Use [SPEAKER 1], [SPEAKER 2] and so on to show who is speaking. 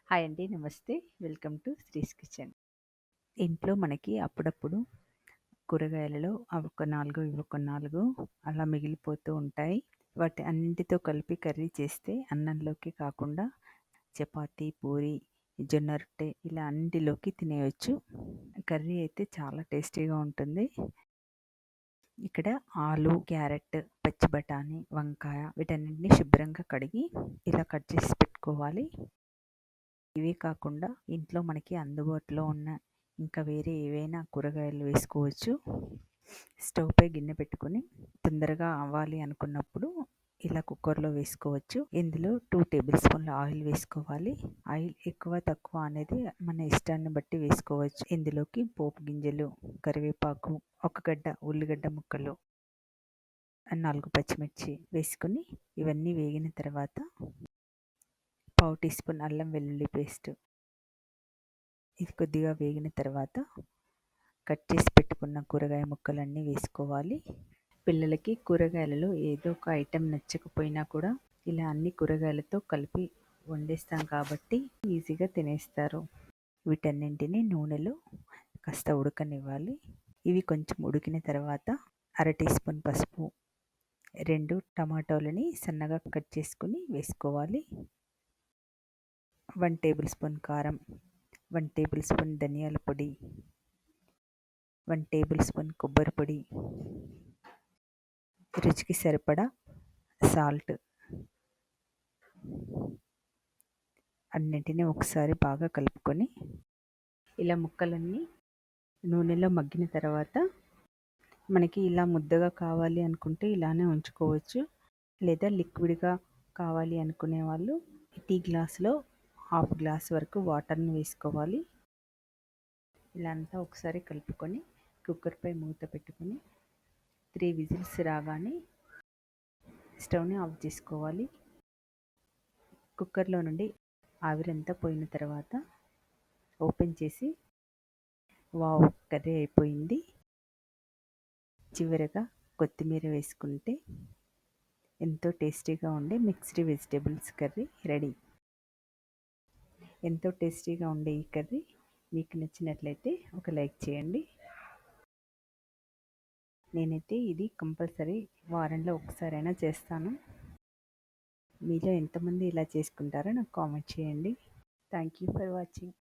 [SPEAKER 1] Hi అండి. నమస్తే. Welcome to శ్రీస్ kitchen. ఇంట్లో మనకి అప్పుడప్పుడు కూరగాయలలో అవి ఒక 4, ఇవి ఒక 4 అలా మిగిలిపోతూ ఉంటాయి. వాటి అన్నింటితో కలిపి కర్రీ చేస్తే అన్నంలోకి కాకుండా చపాతీ, పూరి, జొన్న రొట్టె ఇలా అన్నిటిలోకి తినేయొచ్చు. కర్రీ అయితే చాలా టేస్టీగా ఉంటుంది. ఇక్కడ ఆలు, క్యారెట్, పచ్చి బఠానీ, వంకాయ వీటన్నిటిని శుభ్రంగా కడిగి ఇలా కట్ చేసి పెట్టుకోవాలి. ఇవే కాకుండా ఇంట్లో మనకి అందుబాటులో ఉన్న ఇంకా వేరే ఏవైనా కూరగాయలు వేసుకోవచ్చు. స్టవ్ పై గిన్నె పెట్టుకొని తొందరగా అవ్వాలి అనుకున్నప్పుడు ఇలా కుక్కర్లో వేసుకోవచ్చు. ఇందులో 2 టేబుల్ స్పూన్ల ఆయిల్ వేసుకోవాలి. ఆయిల్ ఎక్కువ తక్కువ అనేది మన ఇష్టాన్ని బట్టి వేసుకోవచ్చు. ఇందులోకి పోపు గింజలు, కరివేపాకు, ఒక ఉల్లిగడ్డ ముక్కలు, 4 పచ్చిమిర్చి వేసుకొని ఇవన్నీ వేగిన తర్వాత పావు టీ స్పూన్ అల్లం వెల్లుల్లి పేస్ట్, ఇది కొద్దిగా వేగిన తర్వాత కట్ చేసి పెట్టుకున్న కూరగాయ ముక్కలన్నీ వేసుకోవాలి. పిల్లలకి కూరగాయలలో ఏదో ఒక ఐటెం నచ్చకపోయినా కూడా ఇలా అన్ని కూరగాయలతో కలిపి వండేస్తాం కాబట్టి ఈజీగా తినేస్తారు. వీటన్నింటినీ నూనెలో కాస్త ఉడకనివ్వాలి. ఇవి కొంచెం ఉడికిన తర్వాత 1/2 టీ స్పూన్ పసుపు, 2 టమాటోలని సన్నగా కట్ చేసుకుని వేసుకోవాలి. 1 టేబుల్ స్పూన్ కారం, 1 టేబుల్ స్పూన్ ధనియాల పొడి, 1 టేబుల్ స్పూన్ కొబ్బరి పొడి, రుచికి సరిపడా సాల్ట్, అన్నింటినీ ఒకసారి బాగా కలుపుకొని ఇలా ముక్కలన్నీ నూనెలో మగ్గిన తర్వాత మనకి ఇలా ముద్దగా కావాలి అనుకుంటే ఇలానే ఉంచుకోవచ్చు. లేదా లిక్విడ్గా కావాలి అనుకునే వాళ్ళు టీ గ్లాస్లో 1/2 గ్లాస్ వరకు వాటర్ని వేసుకోవాలి. ఇలా అంతా ఒకసారి కలుపుకొని కుక్కర్పై మూత పెట్టుకొని 3 విజిల్స్ రాగానే స్టవ్ని ఆఫ్ చేసుకోవాలి. కుక్కర్లో నుండి ఆవిరంతా పోయిన తర్వాత ఓపెన్ చేసి వావ్, కర్రీ అయిపోయింది. చివరగా కొత్తిమీర వేసుకుంటే ఎంతో టేస్టీగా ఉండే మిక్స్డ్ వెజిటేబుల్స్ కర్రీ రెడీ. ఎంతో టేస్టీగా ఉండే ఈ కర్రీ మీకు నచ్చినట్లయితే ఒక లైక్ చేయండి. నేనైతే ఇది కంపల్సరీ వారంలో ఒకసారైనా చేస్తాను. మీలో ఎంతమంది ఇలా చేసుకుంటారో నాకు కామెంట్ చేయండి. Thank you for watching.